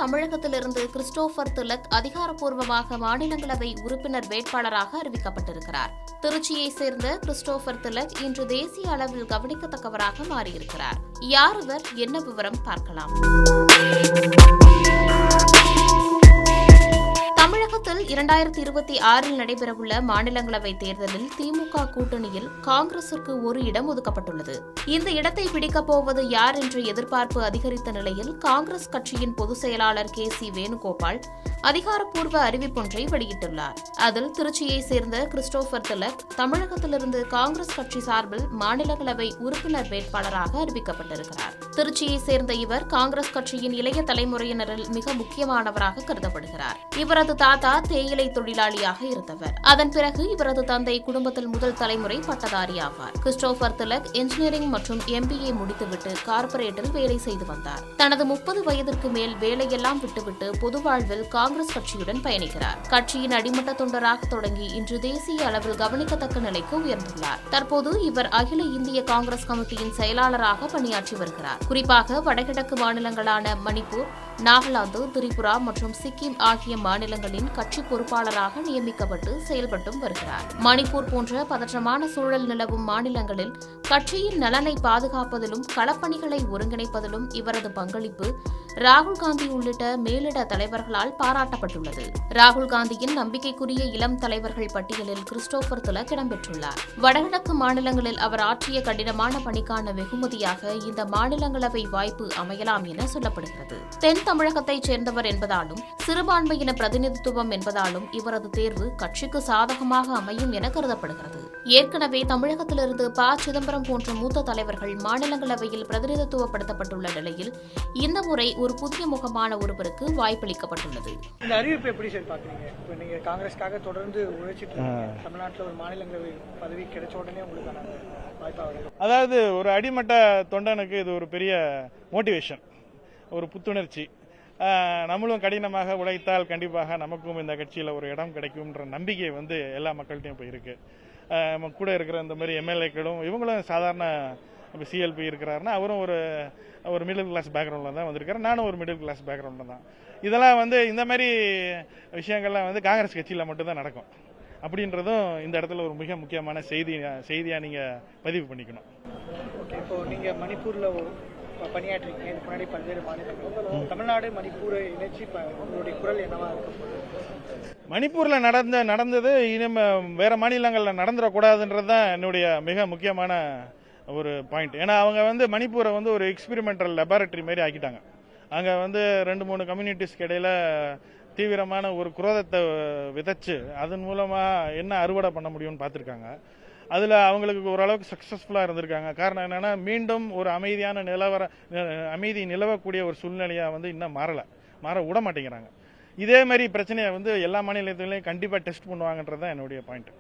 தமிழகத்திலிருந்து கிறிஸ்டோபர் திலக் அதிகாரப்பூர்வமாக மாநிலங்களவை உறுப்பினர் வேட்பாளராக அறிவிக்கப்பட்டிருக்கிறார். திருச்சியைச் சேர்ந்த கிறிஸ்டோபர் திலக் இன்று தேசிய அளவில் கவனிக்கத்தக்கவராக மாறியிருக்கிறார். யார் இவர், என்ன விவரம் பார்க்கலாம். தமிழகத்தில் 2026 நடைபெறவுள்ள மாநிலங்களவை தேர்தலில் திமுக கூட்டணியில் காங்கிரசுக்கு ஒரு இடம் ஒதுக்கப்பட்டுள்ளது. இந்த இடத்தை பிடிக்கப் போவது யார் என்ற எதிர்பார்ப்பு அதிகரித்த நிலையில் காங்கிரஸ் கட்சியின் பொதுச் செயலாளர் KC வேணுகோபால் அதிகாரப்பூர்வ அறிவிப்பொன்றை வெளியிட்டுள்ளார். அதில் திருச்சியைச் சேர்ந்த கிறிஸ்டோபர் திலக் தமிழகத்திலிருந்து காங்கிரஸ் கட்சி சார்பில் மாநிலங்களவை உறுப்பினர் வேட்பாளராக அறிவிக்கப்பட்டிருக்கிறார். திருச்சியைச் சேர்ந்த இவர் காங்கிரஸ் கட்சியின் இளைய தலைமுறையினரில் மிக முக்கியமானவராக கருதப்படுகிறார். இவரது தாத்தா தேயிலை தொழிலாளியாக இருந்தவர். அதன் பிறகு இவரது தந்தை குடும்பத்தில் முதல் தலைமுறை பட்டதாரி ஆவார். கிறிஸ்டோபர் திலக் இன்ஜினியரிங் மற்றும் MBA முடித்துவிட்டு கார்ப்பரேட்டில் வேலை செய்து வந்தார். தனது 30 வயதிற்கு மேல் வேலையெல்லாம் விட்டுவிட்டு பொது வாழ்வில் காங்கிரஸ் கட்சியுடன் பயணிக்கிறார். கட்சியின் அடிமட்ட தொண்டராக தொடங்கி இன்று தேசிய அளவில் கவனிக்கத்தக்க நிலைக்கு உயர்ந்துள்ளார். தற்போது இவர் அகில இந்திய காங்கிரஸ் கமிட்டியின் செயலாளராக பணியாற்றி வருகிறார். குறிப்பாக வடகிழக்கு மாநிலங்களான மணிப்பூர், நாகாலாந்து, திரிபுரா மற்றும் சிக்கிம் ஆகிய மாநிலங்களின் கட்சி பொறுப்பாளராக நியமிக்கப்பட்டு செயல்பட்டும் வருகிறார். மணிப்பூர் போன்ற பதற்றமான சூழல் நிலவும் மாநிலங்களில் கட்சியின் நலனை பாதுகாப்பதிலும் களப்பணிகளை ஒருங்கிணைப்பதிலும் இவரது பங்களிப்பு ராகுல் காந்தி உள்ளிட்ட மேலிட தலைவர்களால் பாராட்டப்பட்டுள்ளது. ராகுல் காந்தியின் நம்பிக்கைக்குரிய இளம் தலைவர்கள் பட்டியலில் கிறிஸ்டோபர் திலக் இடம்பெற்றுள்ளார். வடகிழக்கு மாநிலங்களில் அவர் ஆற்றிய கடினமான பணிக்கான வெகுமதியாக இந்த மாநிலங்களவை வாய்ப்பு அமையலாம் என சொல்லப்படுகிறது. தென் தமிழகத்தைச் சேர்ந்தவர் என்பதாலும் சிறுபான்மையின பிரதிநிதித்துவம் என்பதாலும் இவரது தேர்வு கட்சிக்கு சாதகமாக அமையும் என கருதப்படுகிறது. ஏற்கனவே தமிழகத்திலிருந்து ப. சிதம்பரம் போன்ற மூத்த தலைவர்கள் மாநிலங்களவையில் பிரதிநிதித்துவப்படுத்தப்பட்டுள்ள நிலையில் இந்த முறை ஒரு புதிய முகமான ஒருவருக்கு வாய்ப்பளிக்கப்பட்டுள்ளது. இந்த அறிவிப்பு எப்படி சார் பாக்குறீங்க? இப்போ நீங்க காங்கிரஸ்க்காக தொடர்ந்து உழைச்சிட்டு இருக்கீங்க. தமிழ்நாட்டில் ஒரு மாநிலங்களவை பதவி கிடைச்ச உடனே உங்களுக்கான வாய்ப்பாக, அதாவது ஒரு அடிமட்ட தொண்டனுக்கு இது ஒரு பெரிய மோட்டிவேஷன், ஒரு புத்துணர்ச்சி. நம்மளும் கடினமாக உழைத்தால் கண்டிப்பாக நமக்கும் இந்த கட்சியில் ஒரு இடம் கிடைக்கும்ன்ற நம்பிக்கை எல்லா மக்கள்கிட்டையும் இப்போ இருக்கு. கூட இருக்கிற இந்த மாதிரி MLA-க்களும் இவங்களும் சாதாரண CLP இருக்கிறாருன்னா அவரும் ஒரு மிடில் கிளாஸ் பேக்ரவுண்டில் தான் வந்திருக்காரு. நானும் ஒரு மிடில் கிளாஸ் பேக்ரவுண்டில் தான். இதெல்லாம் இந்த மாதிரி விஷயங்கள்லாம் காங்கிரஸ் கட்சியில் மட்டும்தான் நடக்கும் அப்படின்றதும் இந்த இடத்துல ஒரு மிக முக்கியமான செய்தியாக நீங்கள் பதிவு பண்ணிக்கணும். இப்போ நீங்கள் மணிப்பூரில் பணியாற்றிருக்கீங்க. இதுக்கு முன்னாடி பல்வேறு மாநிலங்கள், தமிழ்நாடு மணிப்பூரை இணைச்சி உங்களுடைய குரல் என்னவா இருக்கும்? மணிப்பூரில் நடந்தது இனிமே வேற மாநிலங்களில் நடந்துடக்கூடாதுன்றது தான் என்னுடைய மிக முக்கியமான ஒரு பாயிண்ட். ஏன்னா அவங்க மணிப்பூரை ஒரு எக்ஸ்பெரிமெண்டல் லெபார்டரி மாதிரி ஆக்கிட்டாங்க. அங்கே 2-3 கம்யூனிட்டிஸ்க்கு இடையில தீவிரமான ஒரு குரோதத்தை விதைச்சு அதன் மூலமாக என்ன அறுவடை பண்ண முடியும்னு பார்த்துருக்காங்க. அதில் அவங்களுக்கு ஓரளவுக்கு சக்ஸஸ்ஃபுல்லாக இருந்திருக்காங்க. காரணம் என்னென்னா மீண்டும் ஒரு அமைதி நிலவக்கூடிய ஒரு சூழ்நிலையாக இன்னும் மாற விட மாட்டேங்கிறாங்க. இதே மாதிரி பிரச்சனையை எல்லா மாநிலத்திலையும் கண்டிப்பாக டெஸ்ட் பண்ணுவாங்கன்றது தான் என்னுடைய பாயிண்ட்.